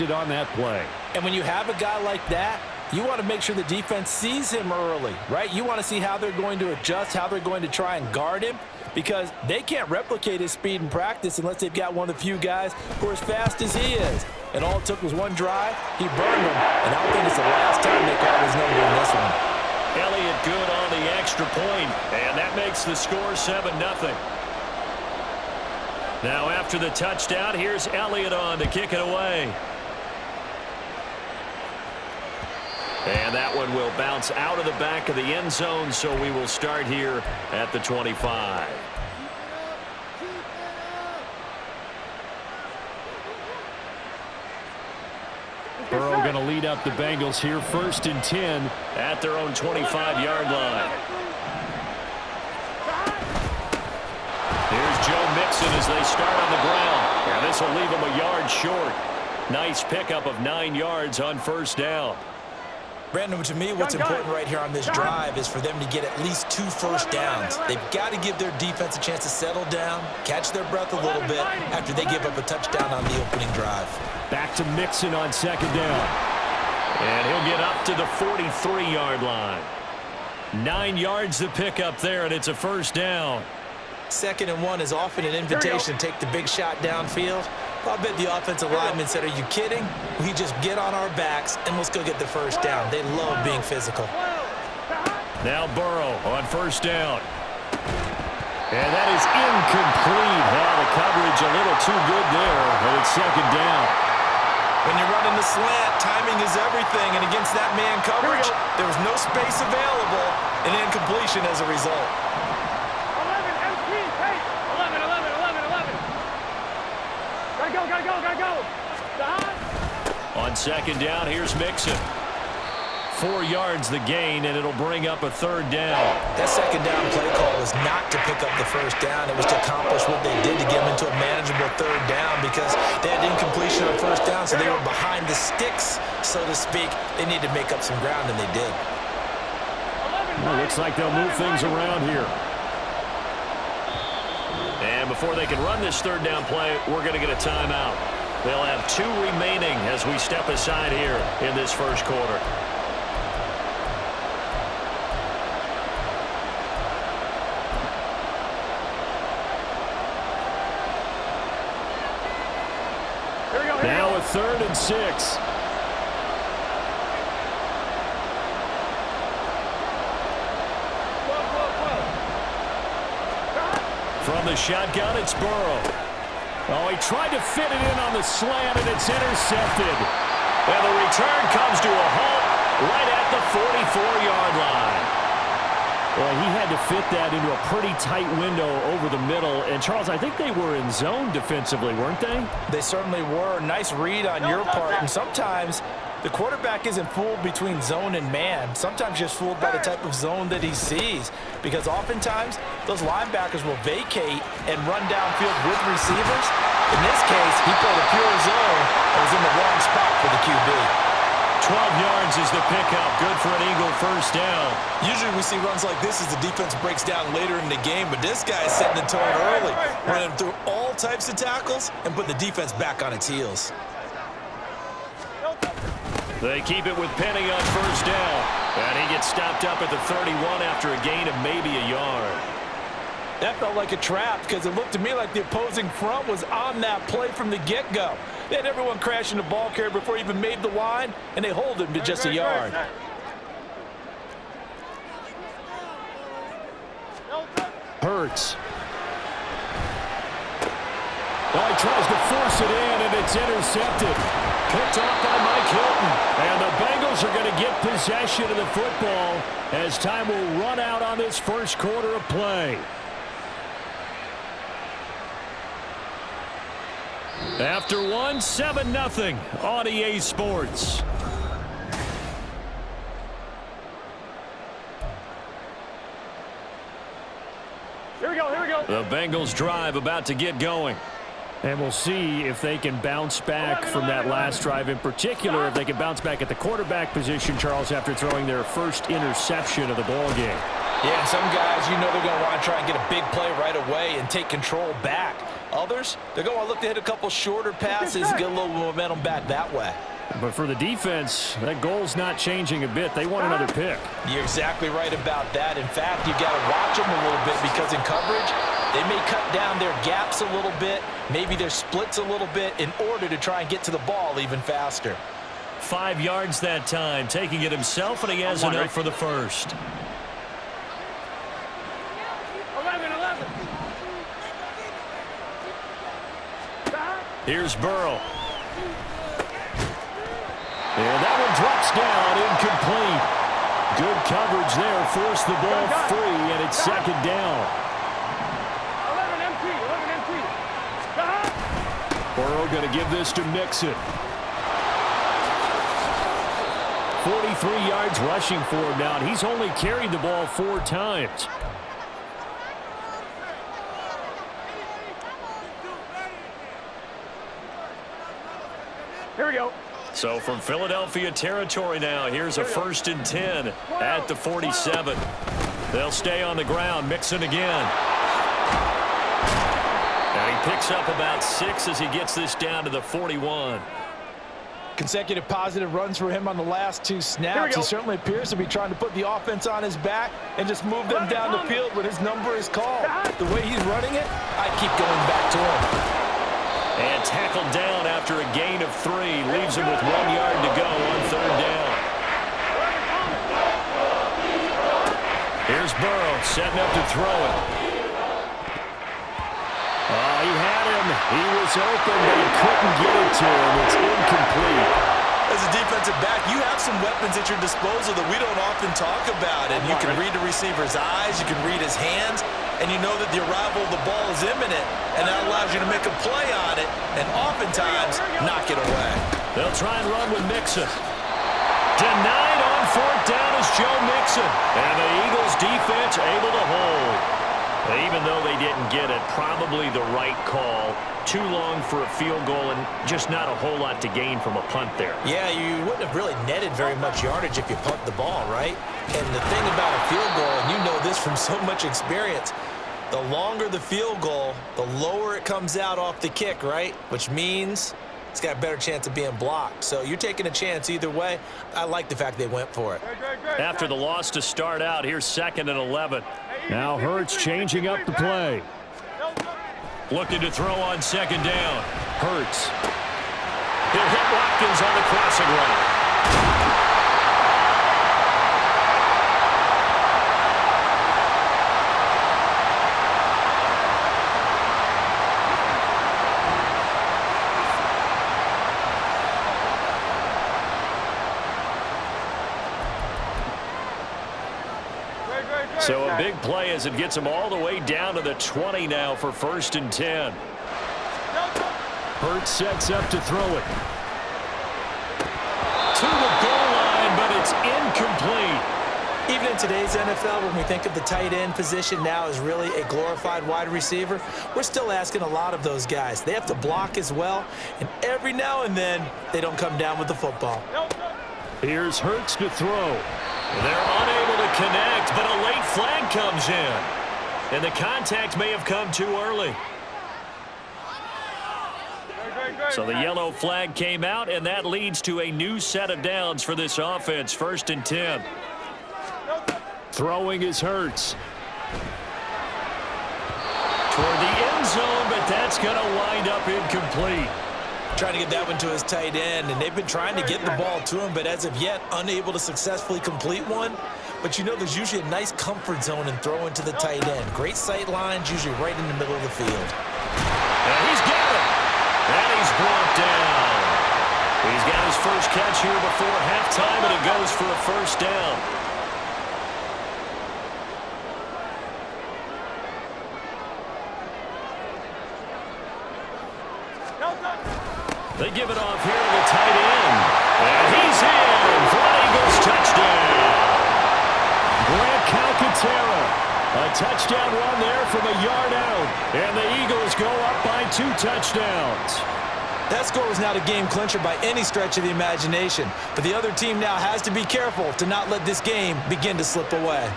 on that play. And when you have a guy like that, you want to make sure the defense sees him early, right? You want to see how they're going to adjust, how they're going to try and guard him, because they can't replicate his speed in practice unless they've got one of the few guys who are as fast as he is. And all it took was one drive. He burned them, and I don't think it's the last time they called his number in this one. Elliott good on the extra point, and that makes the score 7-0. Now after the touchdown, here's Elliott on to kick it away. And that one will bounce out of the back of the end zone, so we will start here at the 25. Burrow going to lead up the Bengals here, 1st and 10 at their own 25-yard line. Here's Joe Mixon as they start on the ground. And this will leave him a yard short. Nice pickup of 9 yards on 1st down. Brandon, to me, what's important right here on this drive is for them to get at least 2 first downs. They've got to give their defense a chance to settle down, catch their breath a little bit after they give up a touchdown on the opening drive. Back to Mixon on 2nd down. And he'll get up to the 43-yard line. 9 yards to pick up there, and it's a 1st down. 2nd and 1 is often an invitation to take the big shot downfield. I'll bet the offensive lineman said, are you kidding? We just get on our backs and let's go get the 1st down. They love being physical. Now Burrow on 1st down. And that is incomplete. Well, the coverage a little too good there, and it's 2nd down. When you're running the slant, timing is everything, and against that man coverage, there was no space available, and incompletion as a result. 11. Gotta go. On 2nd down, here's Mixon. 4 yards the gain, and it'll bring up a 3rd down. That 2nd down play call was not to pick up the 1st down. It was to accomplish what they did to get them into a manageable 3rd down because they had incompletion on 1st down, so they were behind the sticks, so to speak. They needed to make up some ground, and they did. Well, looks like they'll move things around here. And before they can run this 3rd down play, we're going to get a timeout. They'll have 2 remaining as we step aside here in this 1st quarter. Now a 3rd and 6. From the shotgun, it's Burrow. Oh, he tried to fit it in on the slant, and it's intercepted. And the return comes to a halt right at the 44-yard line. Well, he had to fit that into a pretty tight window over the middle. And, Charles, I think they were in zone defensively, weren't they? They certainly were. Nice read on your part. And sometimes the quarterback isn't fooled between zone and man. Sometimes just fooled by the type of zone that he sees. Because oftentimes, those linebackers will vacate and run downfield with receivers. In this case, he played a pure zone and was in the wrong spot for the QB. 12 yards is the pickup. Good for an Eagle 1st down. Usually we see runs like this as the defense breaks down later in the game, but this guy is setting the tone early, running through all types of tackles and put the defense back on its heels. They keep it with Penny on 1st down. And he gets stopped up at the 31 after a gain of maybe a yard. That felt like a trap because it looked to me like the opposing front was on that play from the get-go. They had everyone crashing the ball carrier before he even made the line, and they hold him to just a yard. Hurts. Well, he tries to force it in, and it's intercepted. Picked off by Mike Hilton. And the Bengals are going to get possession of the football as time will run out on this 1st quarter of play. After 7-0 on EA Sports. Here we go. The Bengals drive about to get going. And we'll see if they can bounce back from that last drive in particular, if they can bounce back at the quarterback position, Charles, after throwing their 1st interception of the ball game. Yeah, some guys, they're going to want to try and get a big play right away and take control back. Others, they're going to look to hit a couple shorter passes and get a little momentum back that way. But for the defense, that goal's not changing a bit. They want another pick. You're exactly right about that. In fact, you got to watch them a little bit because in coverage, they may cut down their gaps a little bit, maybe their splits a little bit in order to try and get to the ball even faster. 5 yards that time, taking it himself, and he has enough for the first. 11. Here's Burrow. And that one drops down, incomplete. Good coverage there, forced the ball free, and it's second down. 11 empty. Burrow going to give this to Mixon. 43 yards rushing for him now, and he's only carried the ball 4 times. Here we go. So from Philadelphia territory now, here's a 1st and 10 at the 47. They'll stay on the ground, Mixon again. And he picks up about 6 as he gets this down to the 41. Consecutive positive runs for him on the last 2 snaps. He certainly appears to be trying to put the offense on his back and just move them down the field when his number is called. The way he's running it, I keep going back to him. And tackled down after a gain of 3. Leaves him with 1 yard to go on 3rd down. Here's Burrow setting up to throw it. He had him. He was open, but he couldn't get it to him. It's incomplete. As a defensive back, you have some weapons at your disposal that we don't often talk about. And you can read the receiver's eyes, you can read his hands, and you know that the arrival of the ball is imminent, and that allows you to make a play on it and oftentimes knock it away. They'll try and run with Mixon. Denied on 4th down is Joe Mixon. And the Eagles defense able to hold. Even though they didn't get it, probably the right call. Too long for a field goal and just not a whole lot to gain from a punt there. Yeah, you wouldn't have really netted very much yardage if you punt the ball, right? And the thing about a field goal, and you know this from so much experience, the longer the field goal, the lower it comes out off the kick, right? Which means it's got a better chance of being blocked. So you're taking a chance either way. I like the fact they went for it. After the loss to start out, here's 2nd and 11. Now Hurts changing up the play. Looking to throw on 2nd down. Hurts. He'll hit Watkins on the crossing route. So a big play as it gets him all the way down to the 20 now for 1st and 10. Hurts sets up to throw it. To the goal line, but it's incomplete. Even in today's NFL, when we think of the tight end position now as really a glorified wide receiver, we're still asking a lot of those guys. They have to block as well, and every now and then, they don't come down with the football. Here's Hurts to throw. They're unable to connect, but a late flag comes in. And the contact may have come too early. So the yellow flag came out, and that leads to a new set of downs for this offense. 1st and 10. Throwing is Hurts. Toward the end zone, but that's going to wind up incomplete. Trying to get that one to his tight end, and they've been trying to get the ball to him, but as of yet, unable to successfully complete one. But you know there's usually a nice comfort zone in throwing to the tight end. Great sight lines, usually right in the middle of the field. And he's got it. And he's brought down. He's got his first catch here before halftime, and it goes for a 1st down. They give it off here to the tight end. And he's in for an Eagles touchdown. Grant Calcaterra. A touchdown run there from a yard out. And the Eagles go up by 2 touchdowns. That score was not a game clincher by any stretch of the imagination. But the other team now has to be careful to not let this game begin to slip away.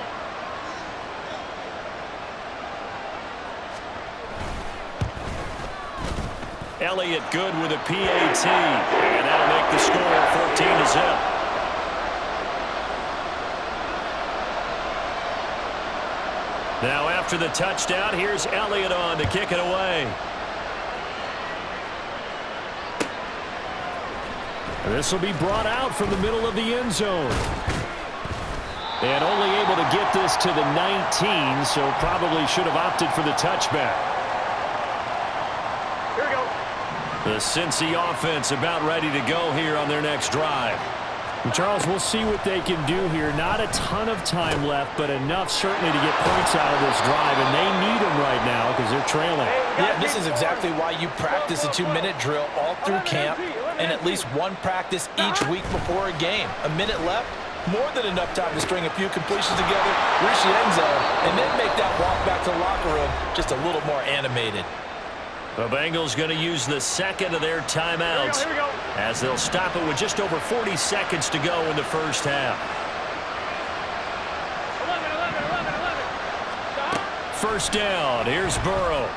Elliott good with a PAT. And that'll make the score 14-0. Now after the touchdown, here's Elliott on to kick it away. This will be brought out from the middle of the end zone. And only able to get this to the 19, so probably should have opted for the touchback. Here we go. The Cincy offense about ready to go here on their next drive. And Charles, we'll see what they can do here. Not a ton of time left, but enough certainly to get points out of this drive, and they need them right now because they're trailing. Yeah, this is exactly why you practice a 2-minute drill all through camp and at least one practice each week before a game. A minute left, more than enough time to string a few completions together, reach the end zone, and then make that walk back to the locker room just a little more animated. The Bengals going to use the second of their timeouts Here we go. as they'll stop it with just over 40 seconds to go in the first half. 11. First down. Here's Burrow.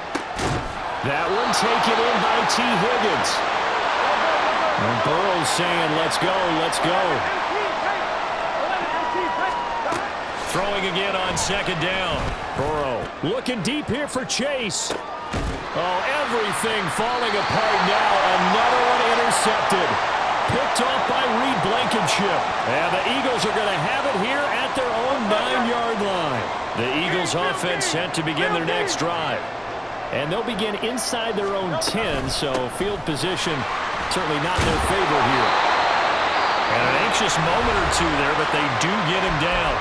That one taken in by T. Higgins. And Burrow's saying, let's go, let's go. Throwing again on second down. Burrow looking deep here for Chase. Oh, everything falling apart now. Another one intercepted. Picked off by Reed Blankenship. And the Eagles are going to have it here at their own 9-yard line. The Eagles offense set to begin their next drive. And they'll begin inside their own 10, so field position certainly not in their favor here. And an anxious moment or two there, but they do get him down.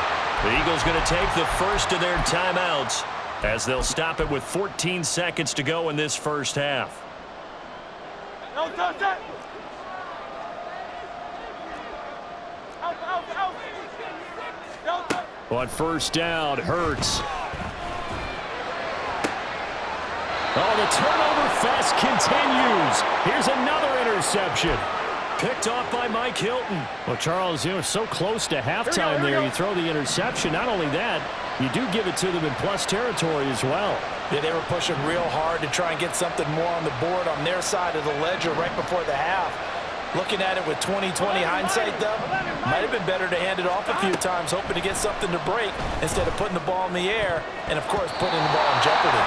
The Eagles going to take the first of their timeouts as they'll stop it with 14 seconds to go in this first half. Don't touch that. Out. On first down, Hurts. Oh, the turnover fest continues. Here's another interception. Picked off by Mike Hilton. Well, Charles, you know, so close to halftime there. You throw the interception. Not only that, you do give it to them in plus territory as well. Yeah, they were pushing real hard to try and get something more on the board on their side of the ledger right before the half. Looking at it with 20/20 hindsight, though, might have been better to hand it off a few times, hoping to get something to break instead of putting the ball in the air and, of course, putting the ball in jeopardy.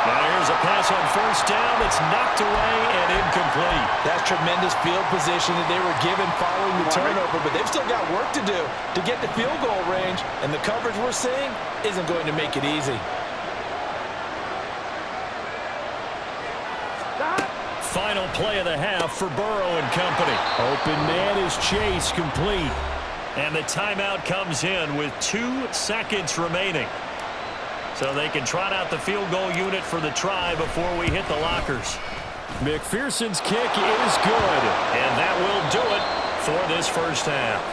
Now here's a pass on first down that's knocked away and incomplete. That's tremendous field position that they were given following the turnover, but they've still got work to do to get to field goal range, and the coverage we're seeing isn't going to make it easy. Final play of the half for Burrow and company. Open man is Chase, complete. And the timeout comes in with 2 seconds remaining. So they can trot out the field goal unit for the try before we hit the lockers. McPherson's kick is good. And that will do it for this first half.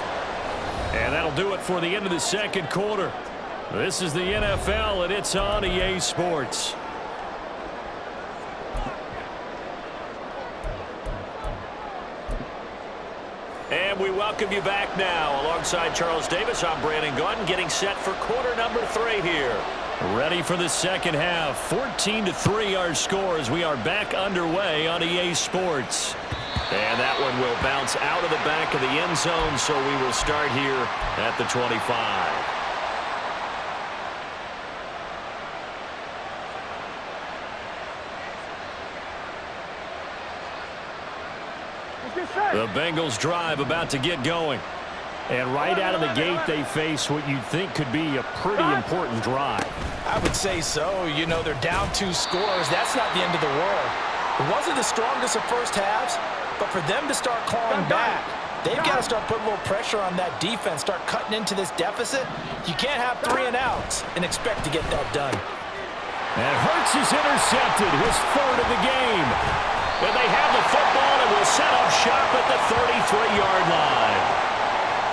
And that'll do it for the end of the second quarter. This is the NFL, and it's on EA Sports. And we welcome you back now. Alongside Charles Davis, I'm Brandon Gaudin, getting set for quarter number 3 here. Ready for the second half. 14-3 our score as we are back underway on EA Sports. And that one will bounce out of the back of the end zone, so we will start here at the 25. The Bengals drive about to get going. And right out of the gate, they face what you'd think could be a pretty important drive. I would say so. You know, they're down 2 scores. That's not the end of the world. It wasn't the strongest of first halves, but for them to start clawing back, they've got to start putting a little pressure on that defense, start cutting into this deficit. You can't have 3 and outs and expect to get that done. And Hurts is intercepted, his 3rd of the game. And they have the football and will set up shop at the 33-yard line.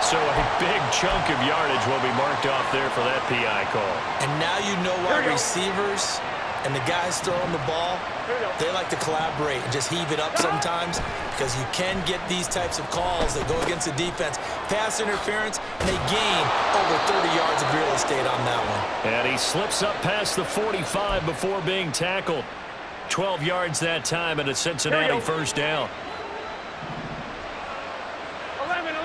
So a big chunk of yardage will be marked off there for that PI call. And now you know why receivers and the guys throwing the ball, they like to collaborate and just heave it up sometimes, because you can get these types of calls that go against the defense. Pass interference, and they gain over 30 yards of real estate on that one. And he slips up past the 45 before being tackled. 12 yards that time and a Cincinnati first down. 11.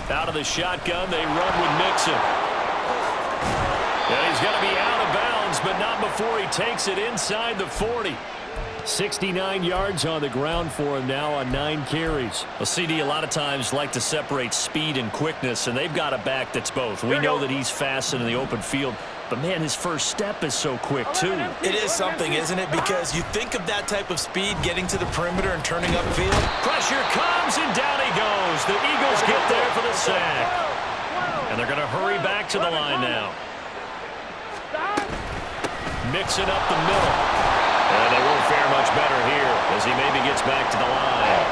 Out of the shotgun, they run with Mixon. And he's going to be out of bounds, but not before he takes it inside the 40. 69 yards on the ground for him now on 9 carries. Well, CD a lot of times like to separate speed and quickness, and they've got a back that's both. We know that he's fast in the open field, but, man, his first step is so quick, too. It is something, isn't it? Because you think of that type of speed getting to the perimeter and turning upfield. Pressure comes, and down he goes. The Eagles get there for the sack. And they're going to hurry back to the line now. Mixing up the middle. And they won't fare much better here as he maybe gets back to the line.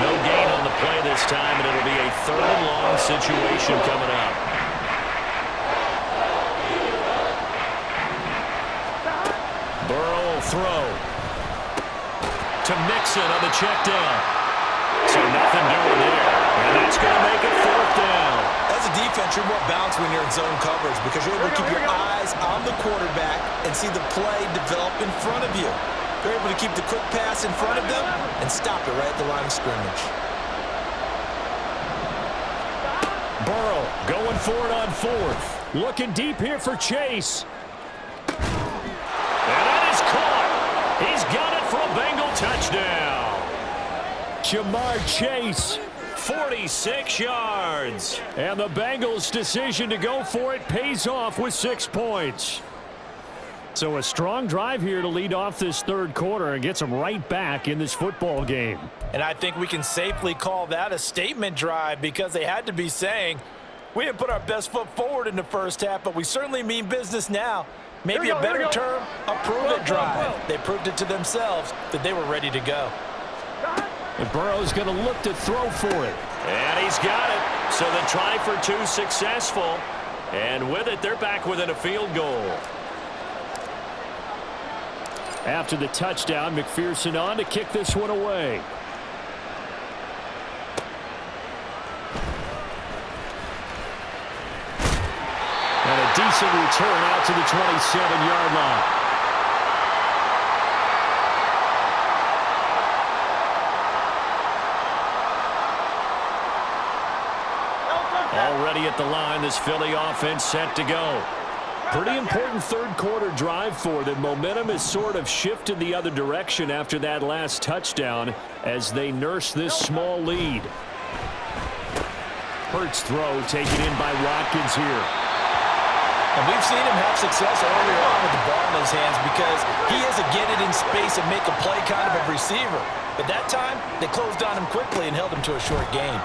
No gain on the play this time, and it'll be a 3rd and long situation coming up. Burrow will throw to Mixon on the check down. So nothing doing there, and that's going to make it 4th down. As a defense, you're more balanced when you're in zone coverage because you're able to keep your eyes on the quarterback and see the play develop in front of you. You're able to keep the quick pass in front of them and stop it right at the line of scrimmage. Burrow going for it on 4th. Looking deep here for Chase. And that is caught. He's got it for a Bengal touchdown. Jamar Chase. 46 yards. And the Bengals' decision to go for it pays off with 6 points. So a strong drive here to lead off this 3rd quarter and gets them right back in this football game. And I think we can safely call that a statement drive because they had to be saying, we didn't put our best foot forward in the first half, but we certainly mean business now. Maybe a better term, a prove-it drive. They proved it to themselves that they were ready to go. And Burrow's going to look to throw for it. And he's got it. So the try for 2 successful. And with it, they're back within a field goal. After the touchdown, McPherson on to kick this one away. And a decent return out to the 27-yard line. Already at the line, this Philly offense set to go. Pretty important 3rd quarter drive for them. Momentum has sort of shifted the other direction after that last touchdown as they nurse this small lead. Hurts throw taken in by Watkins here. And we've seen him have success earlier on with the ball in his hands because he is a get it in space and make a play kind of a receiver. But that time, they closed on him quickly and held him to a short gain.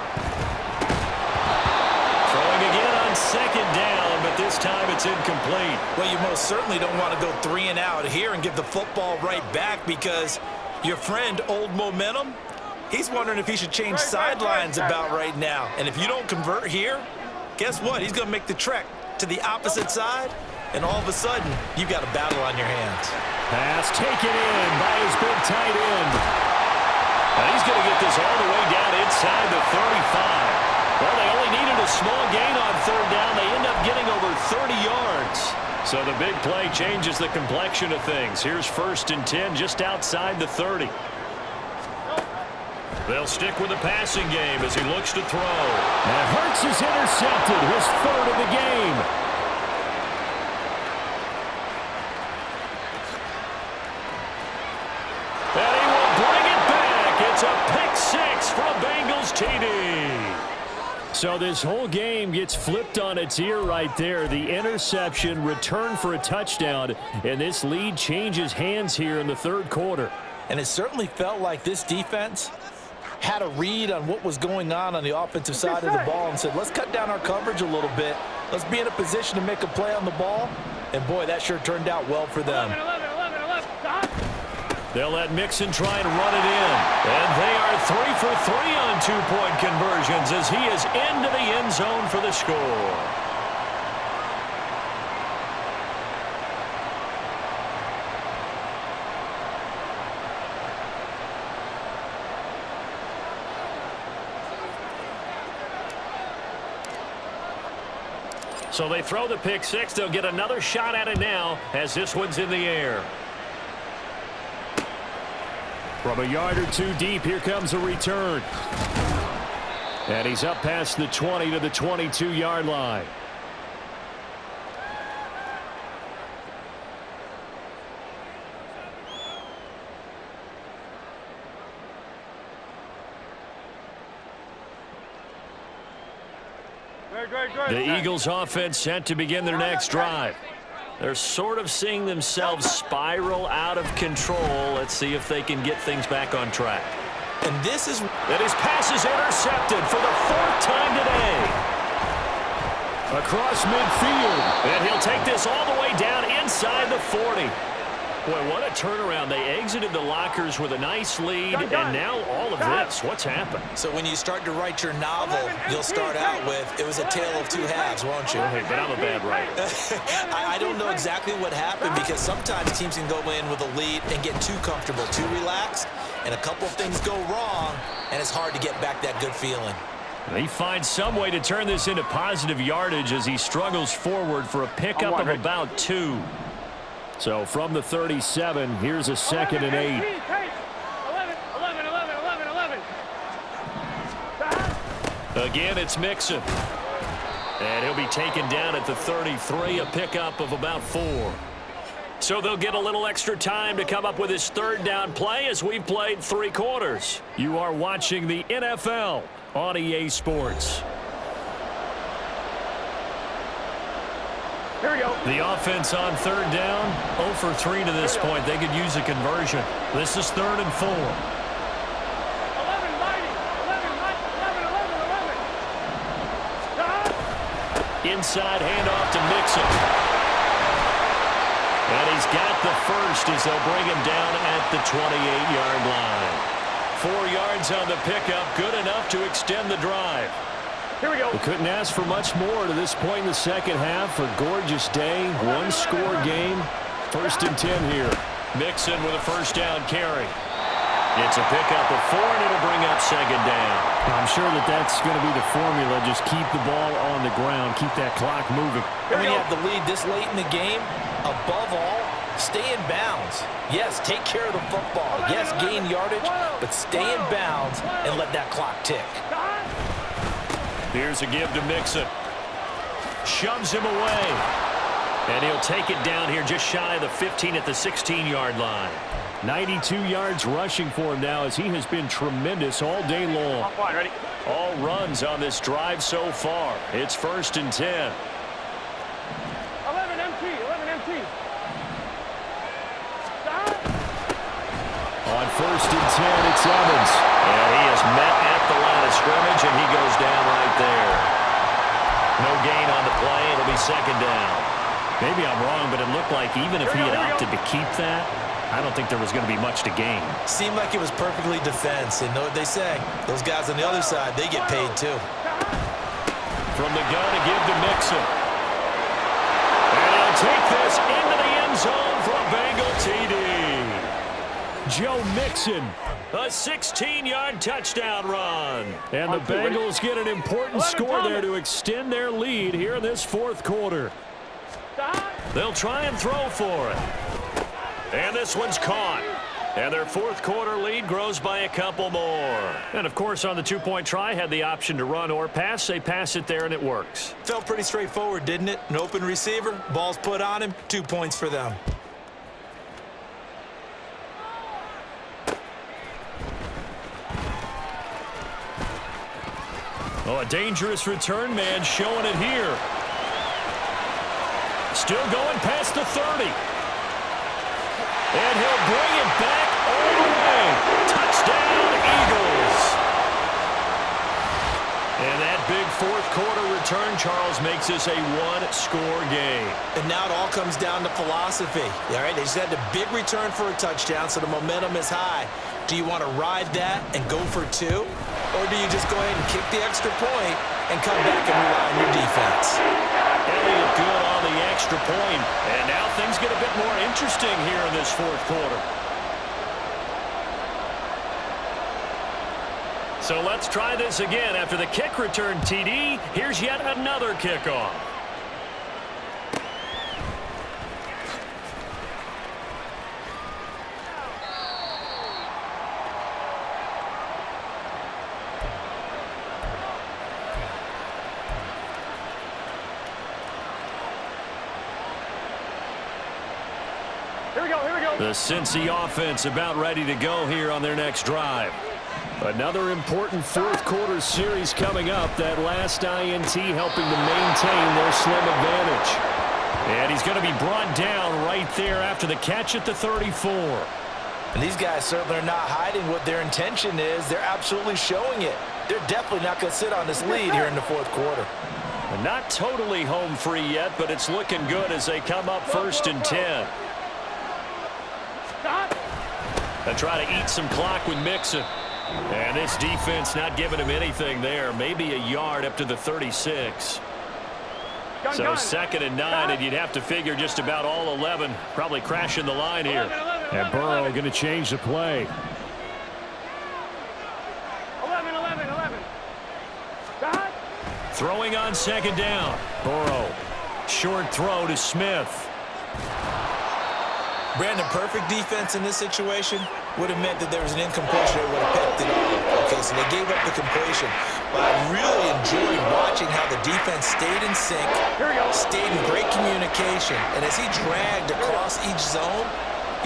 Throwing again on 2nd down, but this time it's incomplete. Well, you most certainly don't want to go 3 and out here and give the football right back because your friend, Old Momentum, he's wondering if he should change sidelines about right now. And if you don't convert here, guess what? He's going to make the trek to the opposite side, and all of a sudden, you've got a battle on your hands. Pass taken in by his big tight end. And he's going to get this all the way down inside the 35. Well, they only needed a small gain on 3rd down. They end up getting over 30 yards. So the big play changes the complexion of things. Here's 1st and 10 just outside the 30. They'll stick with the passing game as he looks to throw. And Hurts is intercepted, his 3rd of the game. And he will bring it back. It's a pick 6 for a Bengals TD. So this whole game gets flipped on its ear right there. The interception, return for a touchdown, and this lead changes hands here in the 3rd quarter. And it certainly felt like this defense had a read on what was going on the offensive side of the ball and said, let's cut down our coverage a little bit. Let's be in a position to make a play on the ball. And, boy, that sure turned out well for them. 11. They'll let Mixon try and run it in. And they are 3 for 3 on 2-point conversions as he is into the end zone for the score. So they throw the pick 6. They'll get another shot at it now as this one's in the air. From a yard or two deep, here comes a return. And he's up past the 20 to the 22-yard line. The Eagles offense set to begin their next drive. They're sort of seeing themselves spiral out of control. Let's see if they can get things back on track. And this is... And his pass is intercepted for the 4th time today. Across midfield. And he'll take this all the way down inside the 40. Boy, what a turnaround. They exited the lockers with a nice lead, and now all of this. What's happened? So when you start to write your novel, you'll start out with, it was a tale of two halves, won't you? Hey, but I'm a bad writer. I don't know exactly what happened, because sometimes teams can go in with a lead and get too comfortable, too relaxed, and a couple of things go wrong, and it's hard to get back that good feeling. He finds some way to turn this into positive yardage as he struggles forward for a pickup of about 2. So from the 37, here's a 2nd and 8. 11. Again, it's Mixon. And he'll be taken down at the 33, a pickup of about 4. So they'll get a little extra time to come up with his 3rd down play as we've played 3 quarters. You are watching the NFL on EA Sports. Here we go. The offense on 3rd down, 0 for 3 to this point. They could use a conversion. This is 3rd and 4. 11, mighty. 11. Inside handoff to Mixon. And he's got the first as they'll bring him down at the 28-yard line. 4 yards on the pickup, good enough to extend the drive. Here we go. We couldn't ask for much more to this point in the second half. A gorgeous day, 1-score game. 1st and 10 here. Mixon with a 1st down carry. It's a pickup of 4, and it'll bring up 2nd down. I'm sure that's going to be the formula. Just keep the ball on the ground. Keep that clock moving. And when you have the lead this late in the game, above all, stay in bounds. Yes, take care of the football. Yes, gain yardage, but stay in bounds and let that clock tick. Here's a give to Mixon. Shoves him away. And he'll take it down here just shy of the 15 at the 16-yard line. 92 yards rushing for him now as he has been tremendous all day long. Ready? All runs on this drive so far. It's 1st and 10. 11 MT. On 1st and 10, it's Evans. And he is met at the line of scrimmage, and he goes down right there. No gain on the play. It'll be 2nd down. Maybe I'm wrong, but it looked like even if he had opted to keep that, I don't think there was going to be much to gain. Seemed like it was perfectly defense, and know what they say. Those guys on the other side, they get paid too. From the gun to give to Mixon. And he'll take this into the end zone for a Bengal TD. Joe Mixon, a 16-yard touchdown run. And the Bengals get an important score there to extend their lead here in this 4th quarter. They'll try and throw for it. And this one's caught. And their 4th quarter lead grows by a couple more. And, of course, on the 2-point try, had the option to run or pass. They pass it there, and it works. Felt pretty straightforward, didn't it? An open receiver, ball's put on him, 2 points for them. Oh, a dangerous return man showing it here. Still going past the 30. And he'll bring it back all the way. Touchdown, Eagles. And that big 4th quarter return, Charles, makes this a 1-score game. And now it all comes down to philosophy. All right, they just had a big return for a touchdown, so the momentum is high. Do you want to ride that and go for 2? Or do you just go ahead and kick the extra point and come back and rely on your defense? Elliott good on the extra point. And now things get a bit more interesting here in this 4th quarter. So let's try this again. After the kick return TD, here's yet another kickoff. The Cincy offense about ready to go here on their next drive. Another important fourth quarter series coming up. That last INT helping to maintain their slim advantage. And he's going to be brought down right there after the catch at the 34. And these guys certainly are not hiding what their intention is. They're absolutely showing it. They're definitely not going to sit on this lead here in the fourth quarter. And not totally home free yet, but it's looking good as they come up 1st and 10. They try to eat some clock with Mixon. And this defense not giving him anything there. Maybe a yard up to the 36. So 2nd and 9, and you'd have to figure just about all 11 probably crashing the line here. And Burrow going to change the play. 11. Throwing on 2nd down. Burrow. Short throw to Smith. Brandon, perfect defense in this situation would have meant that there was an incompletion that would have picked it off. Okay, so they gave up the completion. But I really enjoyed watching how the defense stayed in sync, stayed in great communication. And as he dragged across each zone,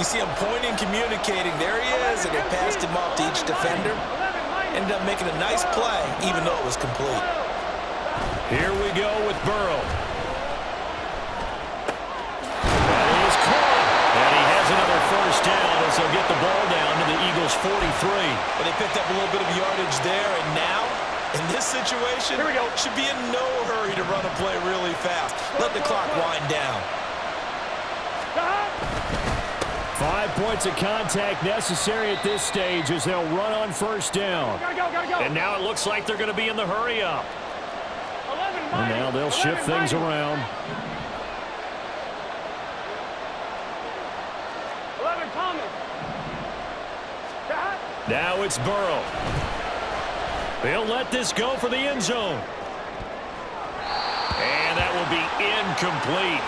you see him pointing, communicating. There he is, and they passed him off to each defender. Ended up making a nice play, even though it was complete. Here we go with Burrow. That is caught. And he has another 1st down as they'll get the ball down to the Eagles' 43. But they picked up a little bit of yardage there, and now, in this situation, should be in no hurry to run a play really fast. Let the clock wind down. 5 points of contact necessary at this stage as they'll run on 1st down. And now it looks like they're going to be in the hurry-up. And now they'll shift things around. 11 Thomas. Now it's Burrow. They'll let this go for the end zone. And that will be incomplete.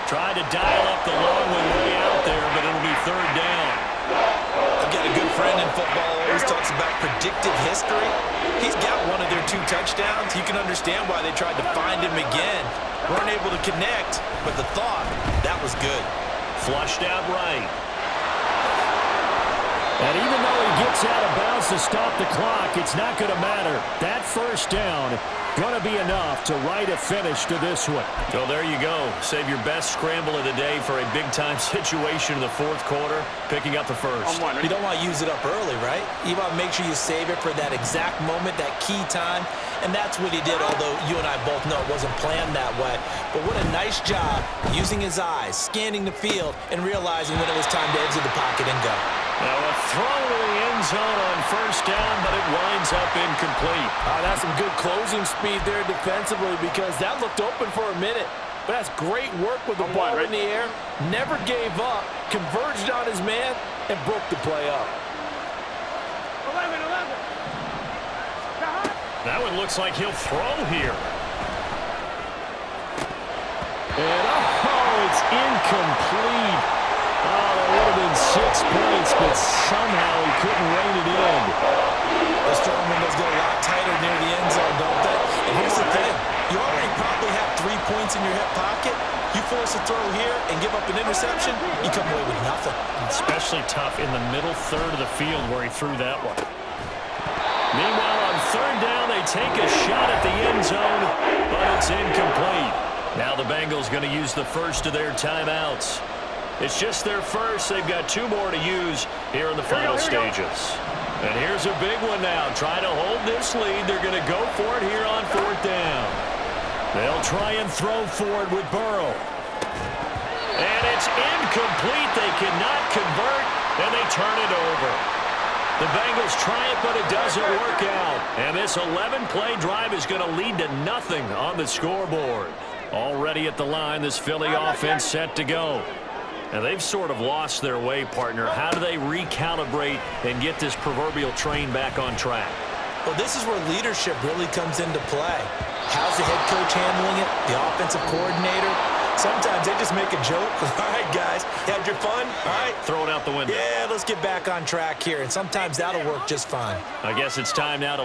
Tried to dial up the long one way out there, but it'll be 3rd down. I've got a good friend in football who always talks about predictive history. He's got one of their 2 touchdowns. You can understand why they tried to find him again. Weren't able to connect, but the thought, that was good. Flushed out right. And even though he gets out of bounds to stop the clock, it's not going to matter. That 1st down going to be enough to write a finish to this one. So there you go. Save your best scramble of the day for a big-time situation in the 4th quarter, picking up the 1st. You don't want to use it up early, right? You want to make sure you save it for that exact moment, that key time. And that's what he did, although you and I both know it wasn't planned that way. But what a nice job using his eyes, scanning the field, and realizing when it was time to exit the pocket and go. Now a throw to the end zone on 1st down, but it winds up incomplete. That's some good closing speed there defensively because that looked open for a minute. But that's great work with the ball in the air. Never gave up, converged on his man, and broke the play up. 11. That one looks like he'll throw here. And it's incomplete. That would have been 6 points, but somehow he couldn't rein it in. The strong windows get a lot tighter near the end zone, don't they? And here's the thing. You already probably have 3 points in your hip pocket. You force a throw here and give up an interception, you come away with nothing. Especially tough in the middle third of the field where he threw that one. Meanwhile, on 3rd down, they take a shot at the end zone, but it's incomplete. Now the Bengals going to use the first of their timeouts. It's just their first. They've got 2 more to use here in the final stages. And here's a big one now. Try to hold this lead. They're going to go for it here on 4th down. They'll try and throw for it with Burrow. And it's incomplete. They cannot convert, and they turn it over. The Bengals try it, but it doesn't work out. And this 11-play drive is going to lead to nothing on the scoreboard. Already at the line, this Philly offense set to go. And they've sort of lost their way, partner. How do they recalibrate and get this proverbial train back on track? Well, this is where leadership really comes into play. How's the head coach handling it? The offensive coordinator? Sometimes they just make a joke. All right, guys, had your fun? All right. Throw it out the window. Yeah, let's get back on track here. And sometimes that'll work just fine. I guess it's time now to